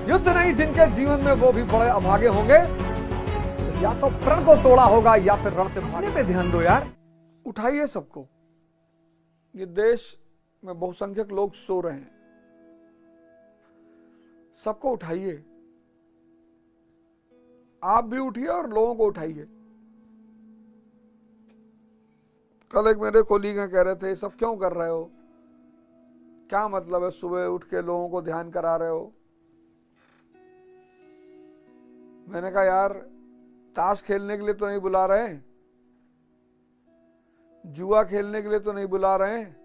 युद्ध नहीं जिनके जीवन में वो भी बड़े अभागे होंगे, या तो प्रण को तोड़ा होगा या फिर रण से भागने पे ध्यान दो यार। उठाइए सबको। ये देश में बहुसंख्यक लोग सो रहे हैं, सबको उठाइए। आप भी उठिए और लोगों को उठाइए। कल एक मेरे कोलीग कह रहे थे, सब क्यों कर रहे हो, क्या मतलब है सुबह उठ के लोगों को ध्यान करा रहे हो। मैंने कहा यार, ताश खेलने के लिए तो नहीं बुला रहे, जुआ खेलने के लिए तो नहीं बुला रहे हैं।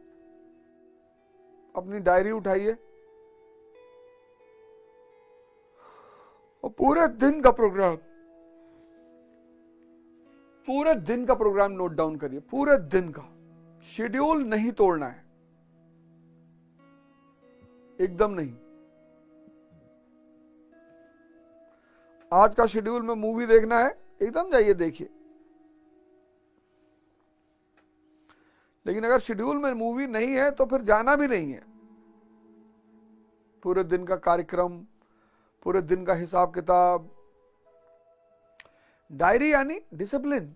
अपनी डायरी उठाइए और पूरे दिन का प्रोग्राम नोट डाउन करिए। पूरे दिन का शेड्यूल नहीं तोड़ना है, एकदम नहीं। आज का शेड्यूल में मूवी देखना है, एकदम जाइए देखिए। लेकिन अगर शेड्यूल में मूवी नहीं है तो फिर जाना भी नहीं है। पूरे दिन का कार्यक्रम, पूरे दिन का हिसाब किताब, डायरी यानी डिसिप्लिन।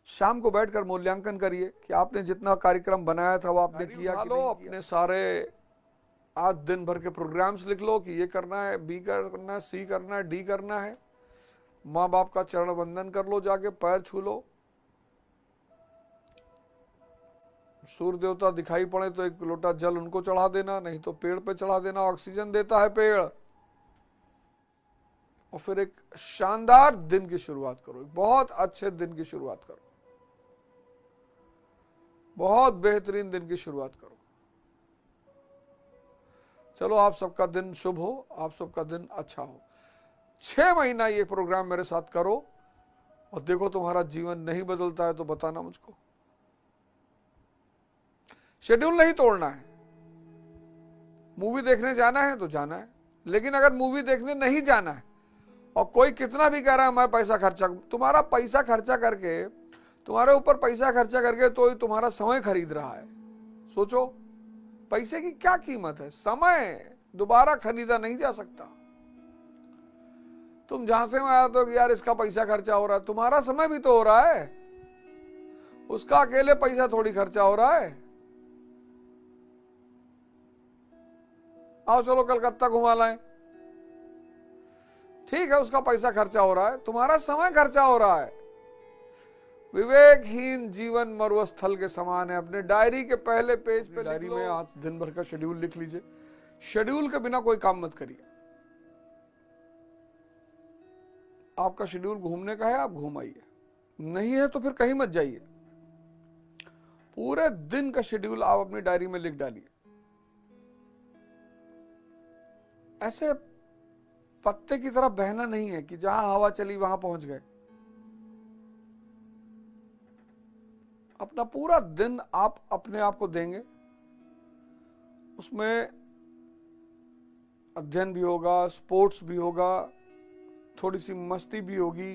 शाम को बैठकर मूल्यांकन करिए कि आपने जितना कार्यक्रम बनाया था वो आपने किया कि नहीं। अपने सारे आज दिन भर के प्रोग्राम्स लिख लो कि ये करना है, बी करना है, सी करना है, डी करना है। माँ बाप का चरण वंदन कर लो, जाके पैर छू लो। सूर्य देवता दिखाई पड़े तो एक लोटा जल उनको चढ़ा देना, नहीं तो पेड़ पे चढ़ा देना, ऑक्सीजन देता है पेड़। और फिर एक शानदार दिन की शुरुआत करो, एक बहुत अच्छे दिन की शुरुआत करो, बहुत बेहतरीन दिन की शुरुआत करो। चलो, आप सबका दिन शुभ हो, आप सबका दिन अच्छा हो। 6 महीना ये प्रोग्राम मेरे साथ करो और देखो तुम्हारा जीवन नहीं बदलता है तो बताना मुझको। शेड्यूल नहीं तोड़ना है। मूवी देखने जाना है तो जाना है, लेकिन अगर मूवी देखने नहीं जाना है और कोई कितना भी कह रहा है मैं पैसा खर्चा, तुम्हारा पैसा खर्चा करके, तुम्हारे ऊपर पैसा खर्चा करके तो ही तुम्हारा समय खरीद रहा है। सोचो, पैसे की क्या कीमत है। समय दोबारा खरीदा नहीं जा सकता। तुम जहां से में आते हो कि यार इसका पैसा खर्चा हो रहा है, तुम्हारा समय भी तो हो रहा है, उसका अकेले पैसा थोड़ी खर्चा हो रहा है। आओ चलो कलकत्ता घुमा लाएं, ठीक है, उसका पैसा खर्चा हो रहा है, तुम्हारा समय खर्चा हो रहा है। विवेकहीन जीवन मरुस्थल के समान है। अपने डायरी के पहले पेज पे डायरी में आज दिन भर का शेड्यूल लिख लीजिए। शेड्यूल के बिना कोई काम मत करिए। आपका शेड्यूल घूमने का है, आप घूम आइए, नहीं है तो फिर कहीं मत जाइए। पूरे दिन का शेड्यूल आप अपनी डायरी में लिख डालिए। ऐसे पत्ते की तरह बहना नहीं है कि जहां हवा चली वहां पहुंच गए। अपना पूरा दिन आप अपने आप को देंगे, उसमें अध्ययन भी होगा, स्पोर्ट्स भी होगा, थोड़ी सी मस्ती भी होगी,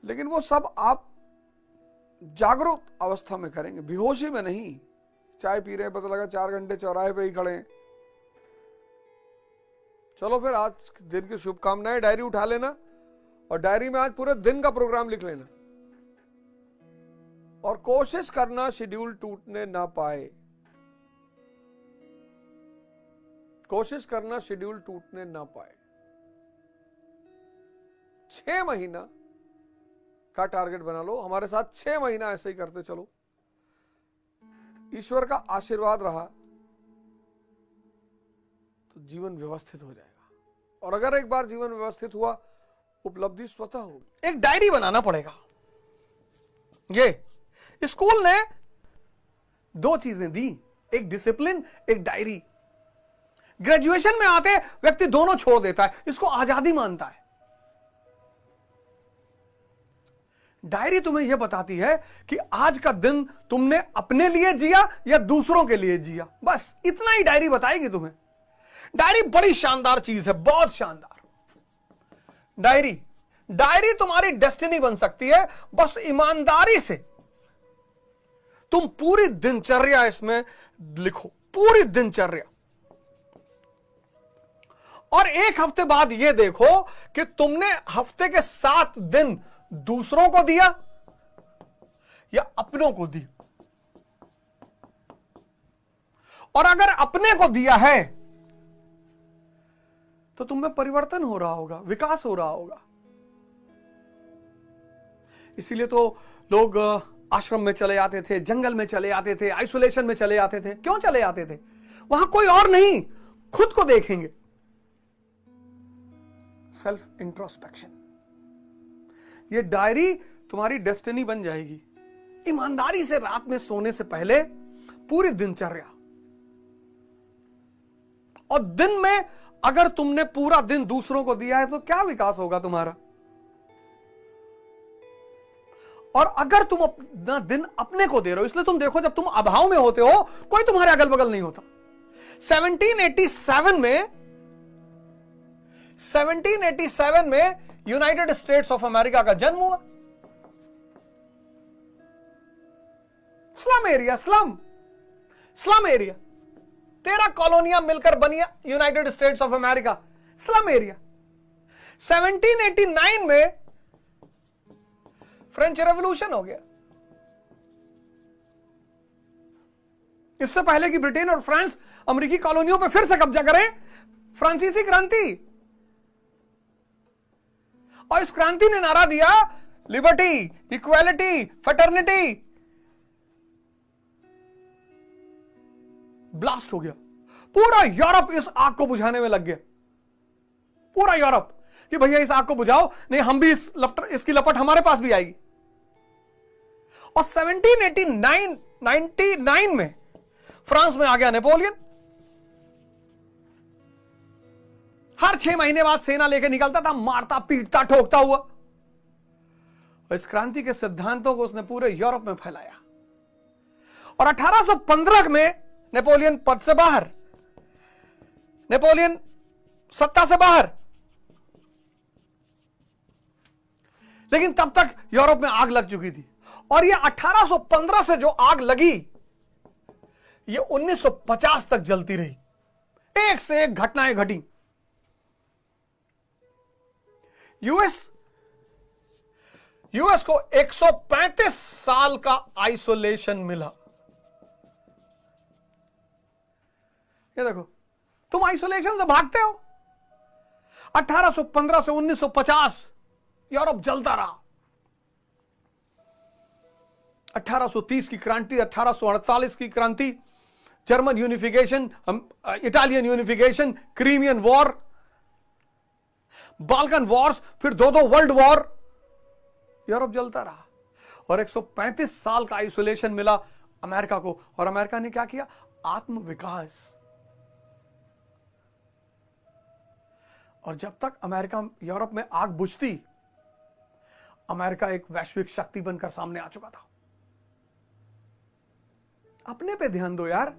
लेकिन वो सब आप जागरूक अवस्था में करेंगे, बेहोशी में नहीं। चाय पी रहे हैं, पता लगा 4 घंटे चौराहे पे ही खड़े हैं। चलो फिर आज दिन की शुभकामनाएं, डायरी उठा लेना और डायरी में आज पूरे दिन का प्रोग्राम लिख लेना और कोशिश करना शेड्यूल टूटने ना पाए। कोशिश करना शेड्यूल टूटने ना पाए। 6 महीना का टारगेट बना लो। हमारे साथ 6 महीना ऐसे ही करते चलो। ईश्वर का आशीर्वाद रहा तो जीवन व्यवस्थित हो जाएगा, और अगर एक बार जीवन व्यवस्थित हुआ, उपलब्धि स्वतः होगी। एक डायरी बनाना पड़ेगा। ये स्कूल ने 2 चीजें दी, एक डिसिप्लिन, एक डायरी। ग्रेजुएशन में आते व्यक्ति दोनों छोड़ देता है, इसको आजादी मानता है। डायरी तुम्हें यह बताती है कि आज का दिन तुमने अपने लिए जिया या दूसरों के लिए जिया, बस इतना ही डायरी बताएगी तुम्हें। डायरी बड़ी शानदार चीज है, बहुत शानदार। डायरी तुम्हारी डेस्टिनी बन सकती है, बस ईमानदारी से तुम पूरी दिनचर्या इसमें लिखो। पूरी दिनचर्या और एक हफ्ते बाद यह देखो कि तुमने हफ्ते के 7 दिन दूसरों को दिया या अपनों को दी। और अगर अपने को दिया है तो तुम में परिवर्तन हो रहा होगा, विकास हो रहा होगा। इसीलिए तो लोग आश्रम में चले आते थे, जंगल में चले आते थे, आइसोलेशन में चले आते थे। क्यों चले आते थे? वहां कोई और नहीं, खुद को देखेंगे। Self introspection. ये डायरी तुम्हारी डेस्टिनी बन जाएगी। ईमानदारी से रात में सोने से पहले पूरी दिनचर्या, और दिन में अगर तुमने पूरा दिन दूसरों को दिया है तो क्या विकास होगा तुम्हारा। और अगर तुम अपना दिन अपने को दे रहे हो, इसलिए तुम देखो जब तुम अभाव में होते हो कोई तुम्हारे अगल बगल नहीं होता। 1787 में यूनाइटेड स्टेट्स ऑफ अमेरिका का जन्म हुआ। स्लम एरिया, स्लम एरिया, 13 कॉलोनियां मिलकर बनी United states of America, slum area. 1789 में फ्रेंच रेवोल्यूशन हो गया। इससे पहले कि ब्रिटेन और फ्रांस अमेरिकी कॉलोनियों पर फिर से कब्जा करें, फ्रांसीसी क्रांति। और इस क्रांति ने नारा दिया लिबर्टी, इक्वालिटी, फ्रेटर्निटी। ब्लास्ट हो गया। पूरा यूरोप इस आग को बुझाने में लग गया। पूरा यूरोप कि भैया इस आग को बुझाओ, नहीं हम भी इसकी लपट हमारे पास भी आएगी। और 1799 में फ्रांस में आ गया नेपोलियन। हर 6 महीने बाद सेना लेके निकलता था, मारता पीटता ठोकता हुआ। और इस क्रांति के सिद्धांतों को उसने पूरे यूरोप में फैलाया। और 1815 में नेपोलियन पद से बाहर, नेपोलियन सत्ता से बाहर। लेकिन तब तक यूरोप में आग लग चुकी थी। और ये 1815 से जो आग लगी, ये 1950 तक जलती रही। एक से एक घटनाएं घटी। यूएस को 135 साल का आइसोलेशन मिला। ये देखो, तुम आइसोलेशन से भागते हो। 1815 से 1950 यूरोप जलता रहा। 1830 की क्रांति, 1848 की क्रांति, German unification, Italian unification, Crimean war, Balkan Wars, फिर 2 वर्ल्ड वॉर। यूरोप जलता रहा। और 135 साल का आइसोलेशन मिला अमेरिका को। और अमेरिका ने क्या किया? आत्म विकास। और जब तक अमेरिका यूरोप में आग बुझती, अमेरिका एक वैश्विक शक्ति बनकर सामने आ चुका था। अपने पे ध्यान दो यार।